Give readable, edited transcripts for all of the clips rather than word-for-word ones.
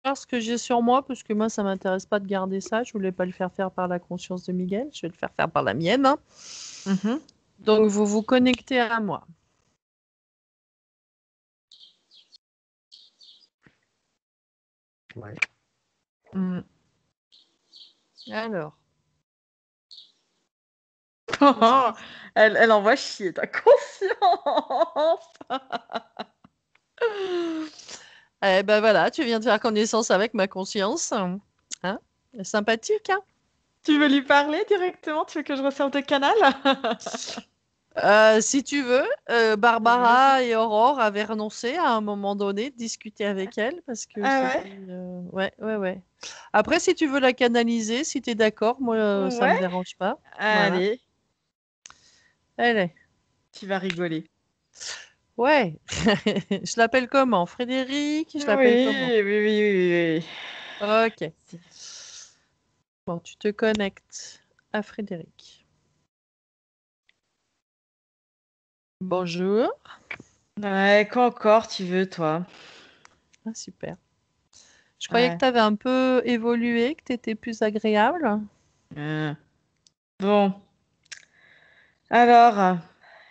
faire ce que j'ai sur moi, parce que moi, ça m'intéresse pas de garder ça. Je voulais pas le faire faire par la conscience de Miguel. Je vais le faire faire par la mienne, hein. Mhm. Donc, vous vous connectez à moi. Ouais. Mm. Alors, Elle envoie chier ta conscience. eh ben voilà, tu viens de faire connaissance avec ma conscience. Hein? Sympathique, hein? Tu veux lui parler directement? Tu veux que je resserve de canal? Si tu veux, Barbara et Aurore avaient renoncé à un moment donné de discuter avec elle parce que Ah c'était. ouais? Ouais. Après, si tu veux la canaliser, si tu es d'accord, moi, ça me Ouais? dérange pas. Voilà. Allez, Elle est. tu vas rigoler. Ouais. Je l'appelle comment? Frédéric? Je Oui, l'appelle comment? oui, oui, oui, oui. Ok. Si. Bon, tu te connectes à Frédéric. Bonjour. Ouais, quoi encore tu veux, toi? Ah, super. Je croyais que Ouais. tu avais un peu évolué, que tu étais plus agréable. Euh, Bon. Alors,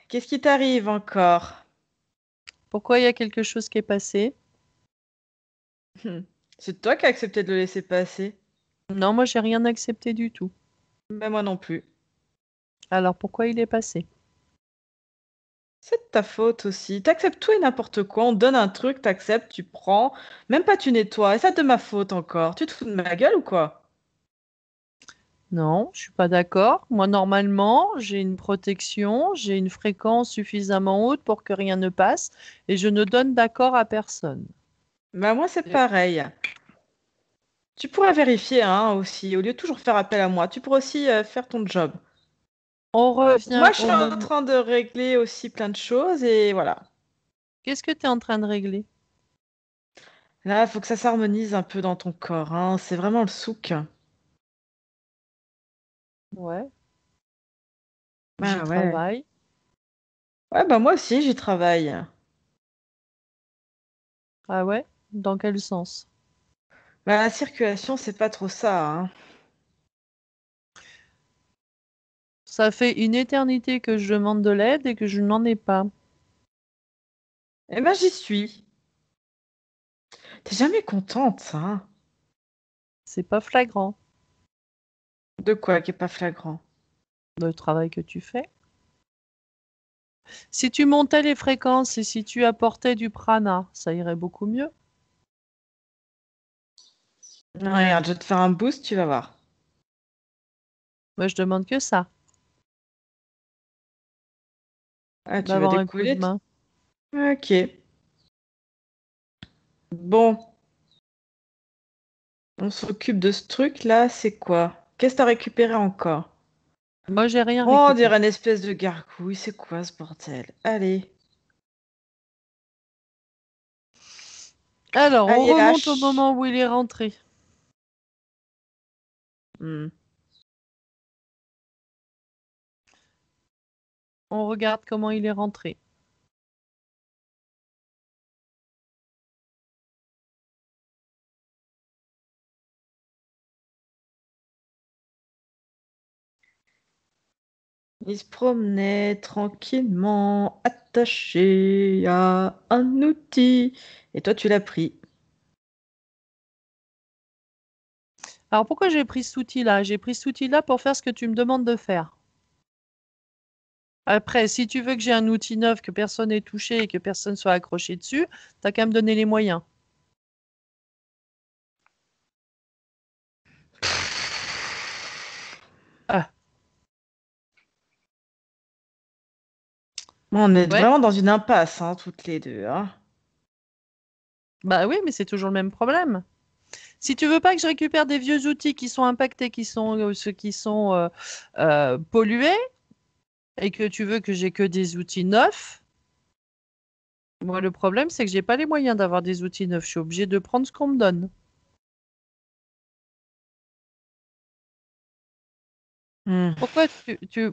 qu'est-ce qui t'arrive encore? Pourquoi il y a quelque chose qui est passé? C'est toi qui as accepté de le laisser passer. Non, moi, j'ai rien accepté du tout. Mais moi non plus. Alors, pourquoi il est passé? C'est de ta faute aussi. T'acceptes tout et n'importe quoi. On te donne un truc, t'acceptes, tu prends. Même pas tu nettoies. Et ça de ma faute encore. Tu te fous de ma gueule ou quoi? Non, je suis pas d'accord. Moi, normalement, j'ai une protection, j'ai une fréquence suffisamment haute pour que rien ne passe, et je ne donne d'accord à personne. Bah moi c'est Et pareil. Tu pourrais vérifier hein, aussi. Au lieu de toujours faire appel à moi, tu pourrais aussi faire ton job. on revient Moi je au suis en moment. train de régler aussi plein de choses et voilà. Qu'est-ce que tu es en train de régler? Là, il faut que ça s'harmonise un peu dans ton corps. Hein. C'est vraiment le souk. Ouais, j'y Ah ouais. travaille. Ouais, bah moi aussi j'y travaille. Ah ouais? Dans quel sens? Bah, la circulation, c'est pas trop ça. Hein. Ça fait une éternité que je demande de l'aide et que je n'en ai pas. Eh ben j'y suis. T'es jamais contente, hein? C'est pas flagrant, De quoi qui est pas flagrant? le travail que tu fais. Si tu montais les fréquences et si tu apportais du prana, ça irait beaucoup mieux. Regarde, je vais te faire un boost, tu vas voir. Moi, je demande que ça, Ah, tu vas d'avoir un coup de décoller? main. Ok. Bon, on s'occupe de ce truc-là, c'est quoi? Qu'est-ce que t'as récupéré encore? Moi, j'ai rien Oh, on récupéré. dirait une espèce de gargouille, c'est quoi ce bordel? Allez. Alors, on Allez, remonte au lâche. moment où il est rentré. Hmm. On regarde comment il est rentré. Il se promenait tranquillement, attaché à un outil. Et toi, tu l'as pris. Alors, pourquoi j'ai pris cet outil-là? J'ai pris cet outil-là pour faire ce que tu me demandes de faire. Après, si tu veux que j'ai un outil neuf, que personne n'ait touché et que personne soit accroché dessus, t'as qu'à me donner les moyens. Ah, On est ouais. vraiment dans une impasse, hein, toutes les deux. Hein. Bah oui, mais c'est toujours le même problème. Si tu veux pas que je récupère des vieux outils qui sont impactés, qui sont ceux qui sont pollués, et que tu veux que j'ai que des outils neufs, moi le problème c'est que j'ai pas les moyens d'avoir des outils neufs. Je suis obligée de prendre ce qu'on me donne. Hmm.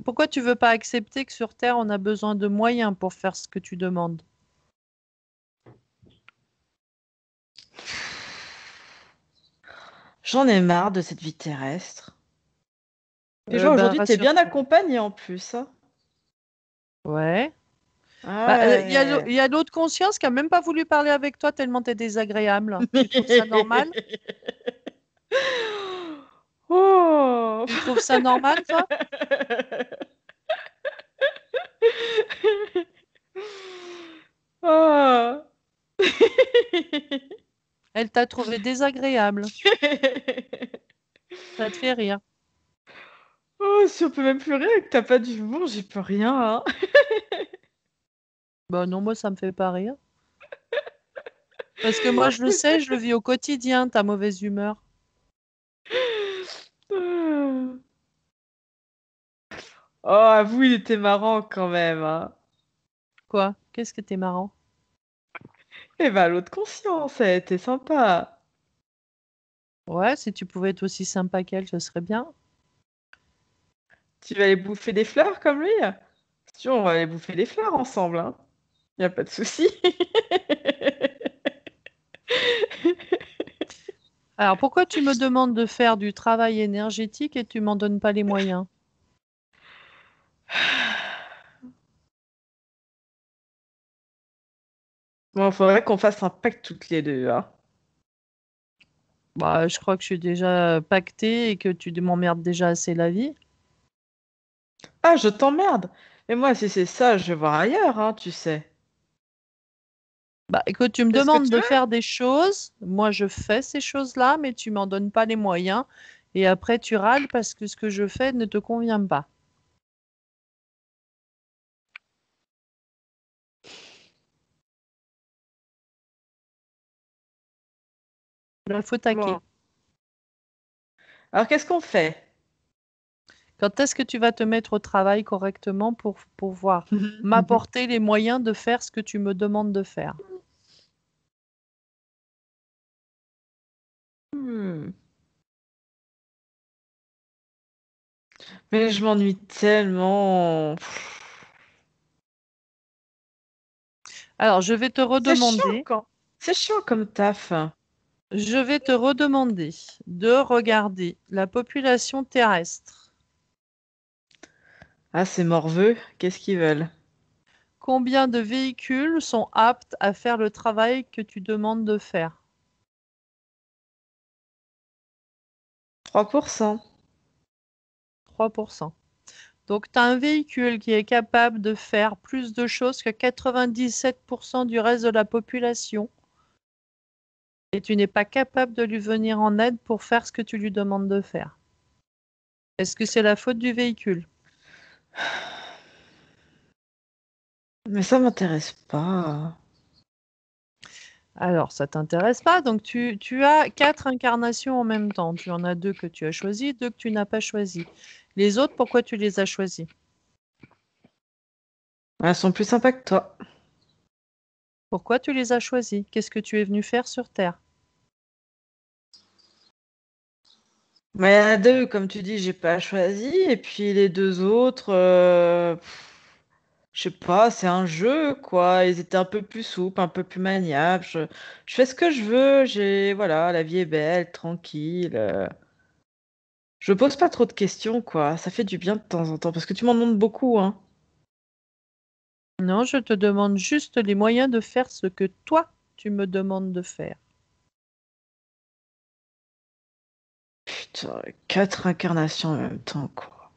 Pourquoi tu veux pas accepter que sur Terre on a besoin de moyens pour faire ce que tu demandes? J'en ai marre de cette vie terrestre. Puis je vois, Ben, aujourd'hui, t'es bien rassure-toi. accompagné en plus, hein. Ouais. Ah Bah, ouais. il y a l'autre conscience qui a même pas voulu parler avec toi tellement t'es désagréable. Tu trouves ça normal? Oh. Tu trouves ça normal, toi? Oh. Elle t'a trouvé désagréable. Ça te fait rire. Oh, si on peut même plus rire et que t'as pas d'humour, j'y peux rien, hein. Bah non, moi, ça me fait pas rire. Parce que moi, je le sais, je le vis au quotidien, ta mauvaise humeur. Oh, avoue, il était marrant quand même, hein. Quoi? Qu'est-ce que t'es marrant? Eh ben, l'autre conscience, elle était sympa. Ouais, si tu pouvais être aussi sympa qu'elle, ce serait bien. Tu vas aller bouffer des fleurs comme lui? Si tu veux, on va aller bouffer des fleurs ensemble, hein. Y a pas de souci. Alors, pourquoi tu me demandes de faire du travail énergétique et tu m'en donnes pas les moyens? Bon, faudrait qu'on fasse un pacte toutes les deux, hein. Bah, je crois que je suis déjà pactée et que tu m'emmerdes déjà assez la vie. Ah, je t'emmerde. Mais moi, si c'est ça, je vais voir ailleurs, hein, tu sais. Bah, écoute, tu me Fais ce que demandes tu de veux. faire des choses, moi je fais ces choses-là, mais tu m'en donnes pas les moyens. Et après, tu râles parce que ce que je fais ne te convient pas. La faute à qui? Bon. Alors, qu'est-ce qu'on fait? Quand est-ce que tu vas te mettre au travail correctement pour pouvoir m'apporter les moyens de faire ce que tu me demandes de faire? Hmm. Mais je m'ennuie tellement. Alors, je vais te C'est chiant redemander, quand. C'est chiant comme taf. je vais te redemander de regarder la population terrestre. Ah, c'est morveux. Qu'est-ce qu'ils veulent? Combien de véhicules sont aptes à faire le travail que tu demandes de faire? 3%. 3%. Donc, tu as un véhicule qui est capable de faire plus de choses que 97% du reste de la population et tu n'es pas capable de lui venir en aide pour faire ce que tu lui demandes de faire. Est-ce que c'est la faute du véhicule? Mais ça m'intéresse pas. Alors, ça t'intéresse pas, donc tu as quatre incarnations en même temps. Tu en as deux que tu as choisies, deux que tu n'as pas choisies. Les autres, pourquoi tu les as choisis? Elles sont plus sympas que toi. Pourquoi tu les as choisis? Qu'est-ce que tu es venu faire sur Terre? Mais il y en a deux, comme tu dis, j'ai pas choisi. Et puis les deux autres, je sais pas, c'est un jeu, quoi. Ils étaient un peu plus souples, un peu plus maniables. Je fais ce que je veux. Voilà, la vie est belle, tranquille. Je pose pas trop de questions, quoi. Ça fait du bien de temps en temps, parce que tu m'en demandes beaucoup, hein. Non, je te demande juste les moyens de faire ce que toi, tu me demandes de faire. Putain, quatre incarnations en même temps, quoi.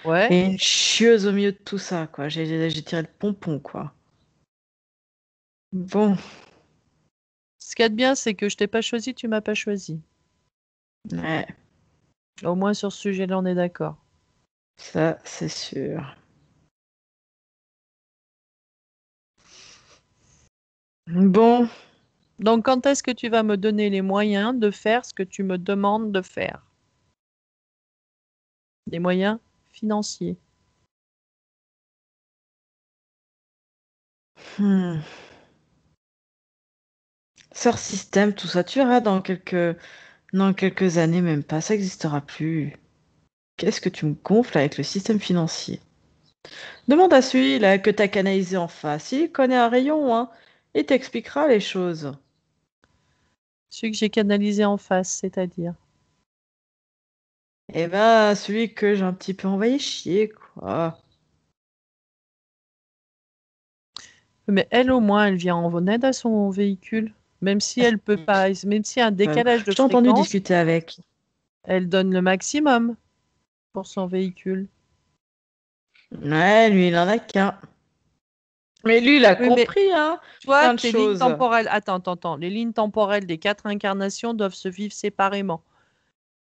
Ouais. Et une chieuse au milieu de tout ça, quoi. J'ai tiré le pompon, quoi. Bon, Ce qu'il y a de bien, c'est que je t'ai pas choisi, tu m'as pas choisi. ouais, Au moins sur ce sujet-là, on est d'accord. ça, c'est sûr. Bon, Donc, quand est-ce que tu vas me donner les moyens de faire ce que tu me demandes de faire? Les moyens financiers. hmm. Sœur système, tout ça, tu verras dans quelques années, même pas, ça n'existera plus. Qu'est-ce que tu me gonfles avec le système financier? Demande à celui-là que t'as canalisé en face. Il connaît un rayon, hein. Il t'expliquera les choses. Celui que j'ai canalisé en face, c'est-à-dire. Eh ben, celui que j'ai un petit peu envoyé chier, quoi. Mais elle, au moins, elle vient en aide à son véhicule. Même si elle peut pas, même s'il y a un décalage de Je t'ai entendu fréquence, discuter avec. elle donne le maximum pour son véhicule. Ouais, lui, il en a qu'un. Mais lui, il a Oui, mais compris, hein, toi, plein de tes lignes choses. temporelles. Attends. Les lignes temporelles des 4 incarnations doivent se vivre séparément.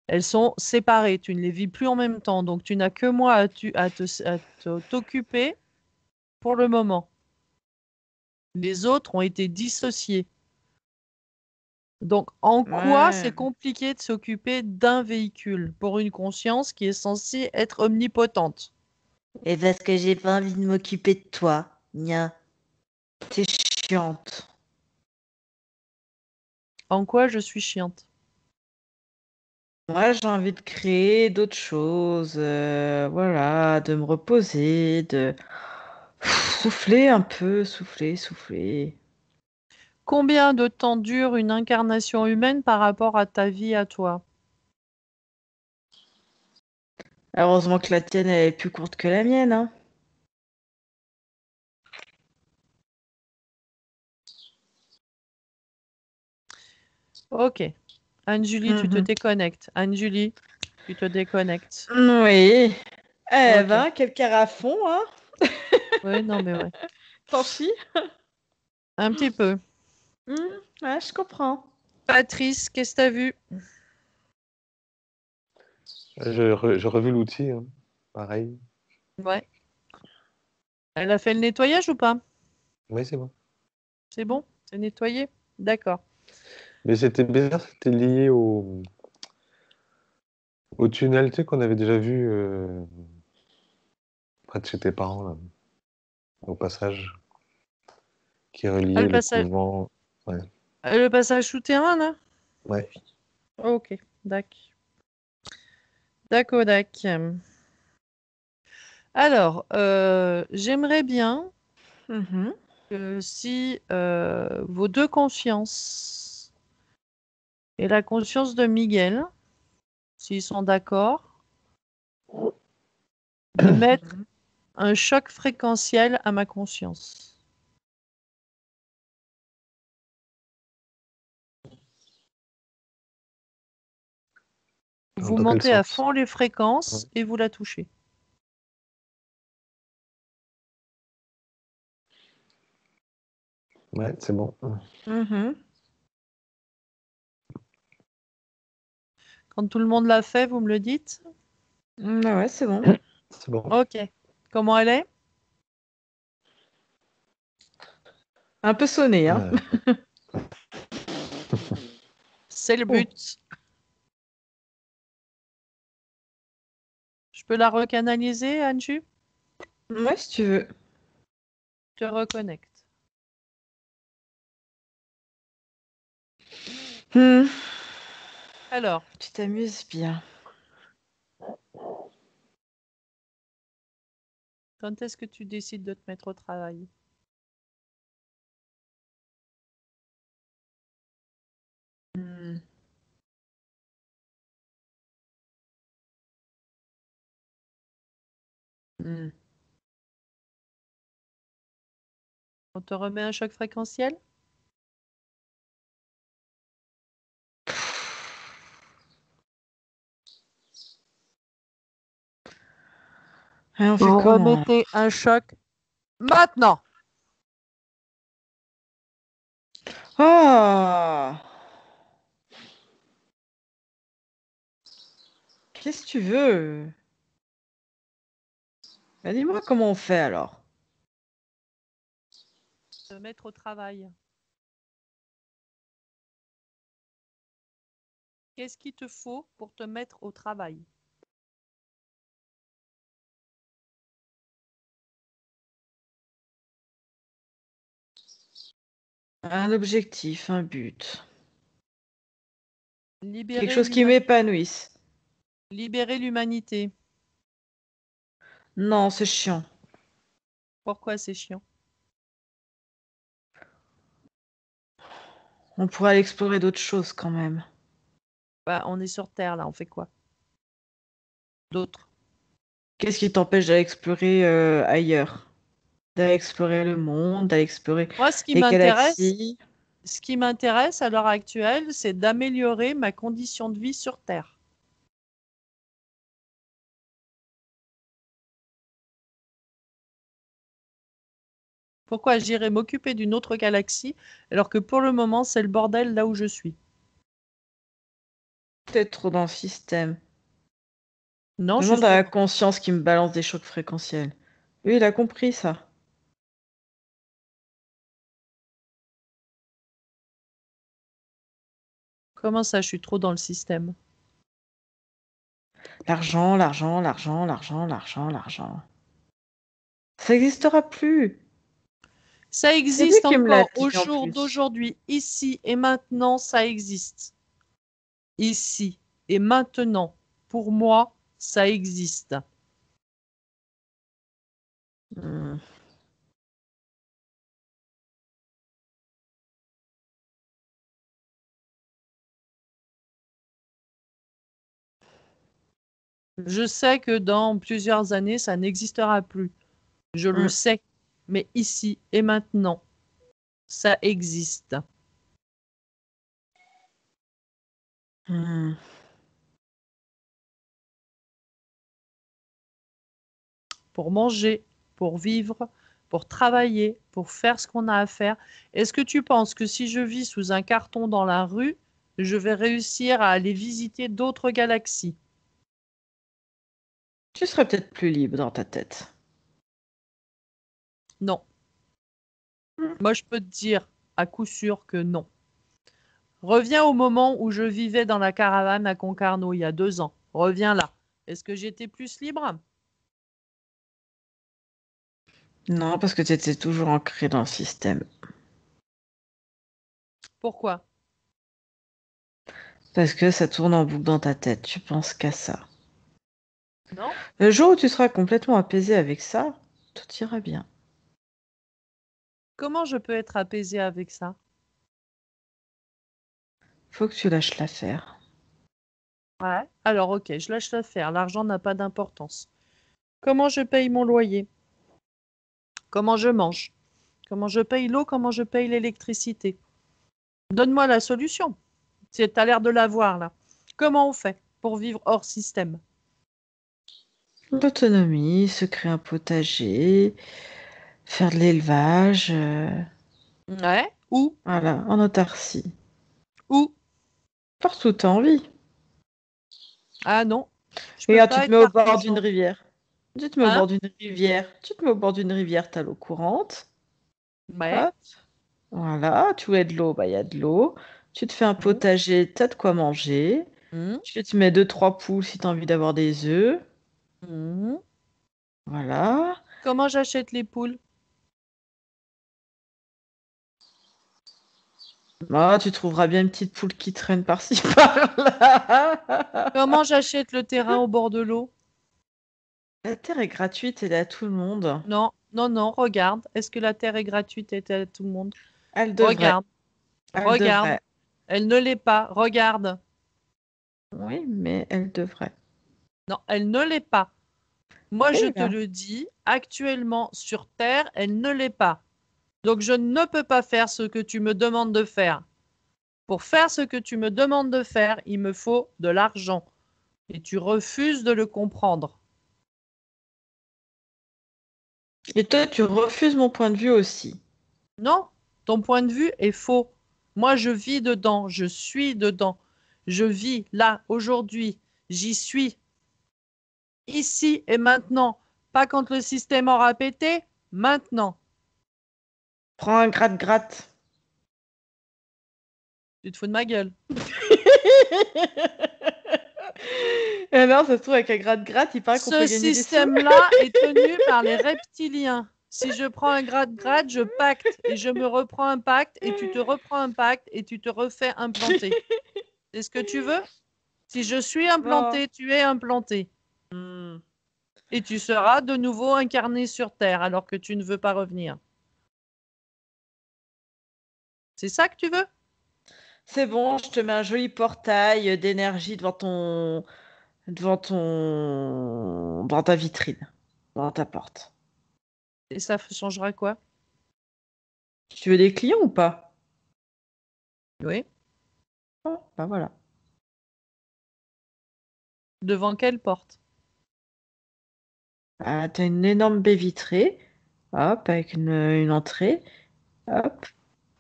Elles sont séparées. Tu ne les vis plus en même temps. Donc, tu n'as que moi t'occuper pour le moment. Les autres ont été dissociés. Donc, en quoi c'est Ouais. compliqué de s'occuper d'un véhicule pour une conscience qui est censée être omnipotente? Et parce que j'ai pas envie de m'occuper de toi. Nia. T'es chiante. En quoi je suis chiante? Moi, j'ai envie de créer d'autres choses. Voilà, de me reposer, de souffler un peu, souffler. Combien de temps dure une incarnation humaine par rapport à ta vie à toi? Heureusement que la tienne, elle est plus courte que la mienne, hein. Ok. Anne-Julie, tu te Mhm. déconnectes. Anne-Julie, tu te déconnectes. Oui. Eh Ok. ben, quel carafon, hein. Oui, non, mais ouais. T'en chies. Un petit peu. Ouais, je comprends. Patrice, qu'est-ce que t'as vu? J'ai revu l'outil, hein. Pareil. Ouais. Elle a fait le nettoyage ou pas? Oui, c'est bon. C'est bon? C'est nettoyé? D'accord. Mais c'était bizarre, c'était lié au tunnel, tu sais, qu'on avait déjà vu près de chez tes parents, là, au passage, qui Ah, reliait le couvent. Ouais. le passage souterrain, là? Ouais. Ok. D'accord. D'accord, Alors, j'aimerais bien Mhm. que si vos deux consciences et la conscience de Miguel, s'ils sont d'accord, de mettre un choc fréquentiel à ma conscience. Vous Dans quel montez à sens? fond les Ouais, fréquences et vous la touchez. ouais, c'est bon. Mhm. Quand tout le monde l'a fait, vous me le dites? Ah ouais, c'est bon. C'est bon. Ok. Comment elle est? Un peu sonné, hein. Euh, C'est le Oh. but. Je peux la recanaliser, Anju? Ouais, si tu veux. Je te reconnecte. Hmm. Alors, Tu t'amuses bien. quand est-ce que tu décides de te mettre au travail? Hmm. Hmm. On te remet un choc fréquentiel? Et on fait Vous comment? remettez un choc maintenant. Oh! Qu'est-ce que tu veux? Bah, dis-moi comment on fait alors. Te mettre au travail. Qu'est-ce qu'il te faut pour te mettre au travail? Un objectif, un but. Quelque Libérer chose qui l'humanité. m'épanouisse. Libérer l'humanité. Non, c'est chiant. Pourquoi c'est chiant? On pourrait aller explorer d'autres choses quand même. Bah, on est sur Terre, là, on fait quoi? D'autres? Qu'est-ce qui t'empêche d'aller explorer ailleurs? D'aller explorer le monde, d'aller explorer Moi, les galaxies. ce qui m'intéresse à l'heure actuelle, c'est d'améliorer ma condition de vie sur Terre. Pourquoi j'irais m'occuper d'une autre galaxie alors que pour le moment, c'est le bordel là où je suis? Peut-être trop dans le système. Non, Demande à la justement. conscience qui me balance des chocs fréquentiels. Lui, il a compris ça. Comment ça, je suis trop dans le système? L'argent, l'argent, l'argent, l'argent, l'argent, l'argent. Ça n'existera plus. Ça C'est lui existe qui me l'a encore dit au en jour plus. d'aujourd'hui, ici et maintenant, ça existe. Ici et maintenant, pour moi, ça existe. Hmm. Je sais que dans plusieurs années, ça n'existera plus. Je le Hmm. sais. Mais ici et maintenant, ça existe. Hmm. Pour manger, pour vivre, pour travailler, pour faire ce qu'on a à faire. Est-ce que tu penses que si je vis sous un carton dans la rue, je vais réussir à aller visiter d'autres galaxies? Tu serais peut-être plus libre dans ta tête. Non. Hmm. Moi, je peux te dire à coup sûr que non. Reviens au moment où je vivais dans la caravane à Concarneau il y a 2 ans. Reviens là. Est-ce que j'étais plus libre? Non, parce que tu étais toujours ancré dans le système. Pourquoi? Parce que ça tourne en boucle dans ta tête. Tu penses qu'à ça. Non? Le jour où tu seras complètement apaisé avec ça, tout ira bien. Comment je peux être apaisée avec ça? Faut que tu lâches l'affaire. Ouais. Alors, ok, je lâche l'affaire. L'argent n'a pas d'importance. Comment je paye mon loyer? Comment je mange? Comment je paye l'eau? Comment je paye l'électricité? Donne-moi la solution. Tu as l'air de l'avoir là. Comment on fait pour vivre hors système? L'autonomie, se créer un potager, faire de l'élevage, Ouais. Où? voilà, en autarcie. Où? Partout où t'as envie. Ah non, je peux Regarde, tu pas te être mets au bord d'une partisan. rivière. Tu te mets au Hein? bord d'une rivière. Tu te mets au bord d'une rivière, t'as l'eau courante. Ouais. Hop, voilà, tu veux de l'eau, bah il y a de l'eau. Tu te fais un Mhm. potager, t'as de quoi manger. Mhm. Tu te mets deux, trois poules si t'as envie d'avoir des œufs. Mhm. Voilà. Comment j'achète les poules? Ah, tu trouveras bien une petite poule qui traîne par-ci, par-là. Comment j'achète le terrain au bord de l'eau? La terre est gratuite, elle est à tout le monde. Non, non, non, regarde. Est-ce que la terre est gratuite et à tout le monde? Elle devrait. Regarde, Elle regarde. devrait. Elle ne l'est pas. Regarde. Oui, mais elle devrait. Non, elle ne l'est pas. Moi, je Et te là. le dis, actuellement sur Terre, elle ne l'est pas. Donc, je ne peux pas faire ce que tu me demandes de faire. Pour faire ce que tu me demandes de faire, il me faut de l'argent. Et tu refuses de le comprendre. Et toi, tu refuses mon point de vue aussi. Non, ton point de vue est faux. Moi, je vis dedans, je suis dedans. Je vis là, aujourd'hui. J'y suis. Ici et maintenant. Pas quand le système aura pété, maintenant. Prends un gratte-gratte. Tu te fous de ma gueule. Et non, ça se trouve, avec un gratte-gratte, il paraît qu'on Ce peut gagner des sous. système-là est tenu par les reptiliens. Si je prends un grade-grade, je pacte et je me reprends un pacte et tu te reprends un pacte et tu te refais implanter. C'est ce que tu veux? Si je suis Non. implanté, tu es implanté. Hmm. Et tu seras de nouveau incarné sur Terre alors que tu ne veux pas revenir. C'est ça que tu veux? C'est bon, je te mets un joli portail d'énergie devant ta vitrine, devant ta porte. Et ça changera quoi? Tu veux des clients ou pas? Oui. Ah, bah voilà. Devant quelle porte? Ah, t'as une énorme baie vitrée, hop, avec une entrée, hop,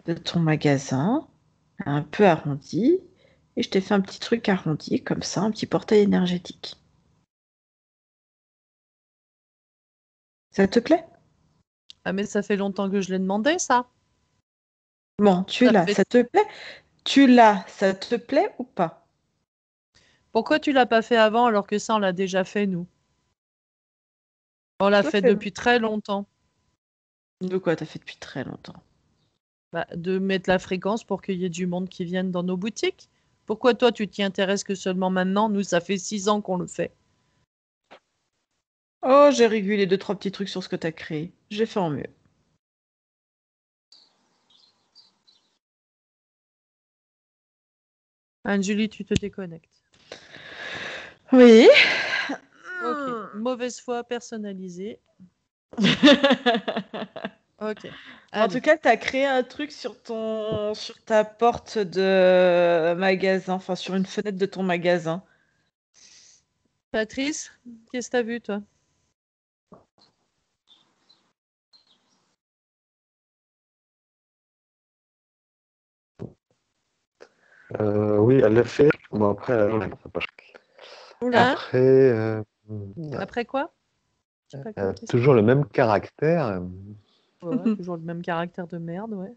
de ton magasin, un peu arrondi. Et je t'ai fait un petit truc arrondi, comme ça, un petit portail énergétique. Ça te plaît? Ah, mais ça fait longtemps que je l'ai demandé, ça. Bon, tu Ça l'as, fait... ça te plaît? Tu l'as, ça te plaît ou pas? Pourquoi tu l'as pas fait avant alors que ça, on l'a déjà fait, nous? On l'a Je le fait fais. depuis très longtemps. De quoi t'as fait depuis très longtemps? Bah, de mettre la fréquence pour qu'il y ait du monde qui vienne dans nos boutiques. Pourquoi toi, tu t'y intéresses que seulement maintenant? Nous, ça fait 6 ans qu'on le fait. Oh, j'ai régulé deux, trois petits trucs sur ce que t'as créé. J'ai fait en mieux. Anne-Julie, tu te déconnectes. Oui. Ok. Mauvaise foi personnalisée. Ok. En tout Allez. cas, tu as créé un truc sur ta porte de magasin, enfin sur une fenêtre de ton magasin. Patrice, qu'est-ce que t'as vu, toi? Oui, elle l'a fait. Bon, après, Oula. Hein? après Après quoi? J'ai pas elle a compris. toujours le même caractère. Ouais, toujours le même caractère de merde, ouais.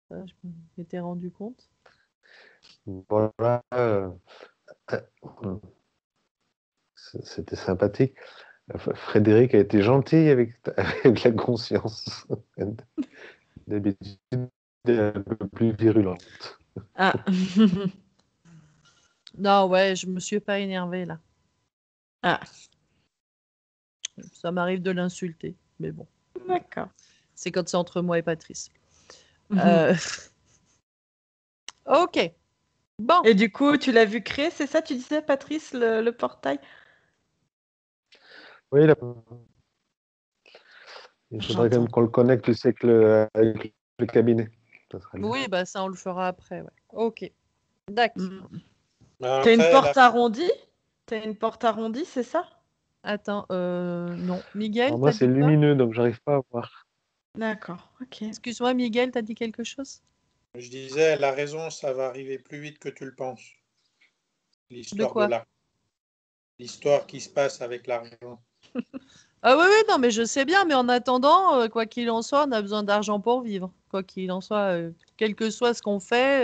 Ça, je m'étais rendu compte. Voilà. Euh, C'était sympathique. Frédéric a été gentil avec la conscience. D'habitude, elle est un peu plus virulente. Ah. Non, ouais, je me suis pas énervée, là. Ah, Ça m'arrive de l'insulter, mais bon. d'accord. C'est quand c'est entre moi et Patrice. Euh, Ok. Bon. Et du coup, tu l'as vu créer, c'est ça, tu disais, Patrice, le portail? Oui, il faudrait quand J'entends. même qu'on le connecte, tu sais, avec le cabinet. Ça serait bien. Oui, bah ça, on le fera après, ouais. Ok. D'accord. Mm. Mais T'as une après, porte arrondie? T'as une porte arrondie, c'est ça? Attends, non. Alors Miguel, moi, t'as c'est dit quoi? lumineux, donc j'arrive pas à voir. D'accord, ok. Excuse-moi, Miguel, t'as dit quelque chose? je disais, elle a raison, ça va arriver plus vite que tu le penses. De L'histoire de quoi? l'histoire qui se passe avec l'argent. Ah oui, oui, non, mais je sais bien, mais en attendant, quoi qu'il en soit, on a besoin d'argent pour vivre. Quoi qu'il en soit, quel que soit ce qu'on fait,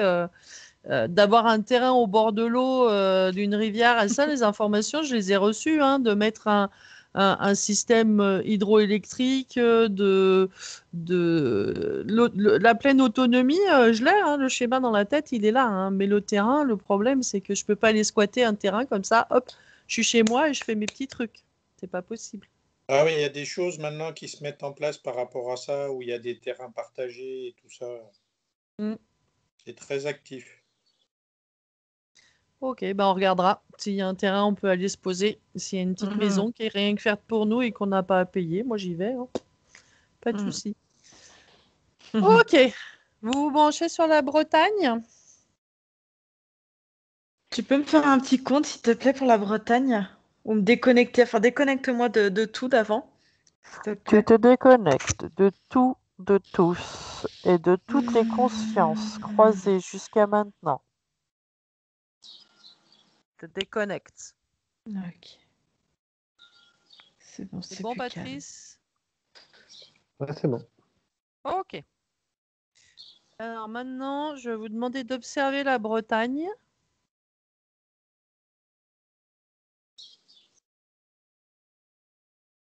d'avoir un terrain au bord de l'eau d'une rivière, et ça, les informations, je les ai reçues, hein, de mettre un système hydroélectrique, la pleine autonomie, je l'ai, hein, le schéma dans la tête, il est là, hein, mais le terrain, le problème, c'est que je peux pas aller squatter un terrain comme ça, hop, je suis chez moi et je fais mes petits trucs. C'est pas possible. Ah oui, il y a des choses maintenant qui se mettent en place par rapport à ça, où il y a des terrains partagés et tout ça. Mm. C'est très actif. Ok, ben on regardera. S'il y a un terrain, on peut aller se poser. S'il y a une petite Mhm. maison qui est rien que faite pour nous et qu'on n'a pas à payer, moi j'y vais, hein. Pas de Mhm. souci. Mhm. Ok, vous vous branchez sur la Bretagne? Tu peux me faire un petit compte, s'il te plaît, pour la Bretagne? Ou me déconnecter, enfin déconnecte-moi de tout d'avant, s'il te Tu plaît. te déconnectes de tout, de tous et de toutes les consciences Hmm. croisées jusqu'à maintenant. Te déconnectes. Ok, c'est bon, C'est c'est bon, plus calme. Patrice? Ouais, c'est bon. Ok. Alors maintenant, je vais vous demander d'observer la Bretagne.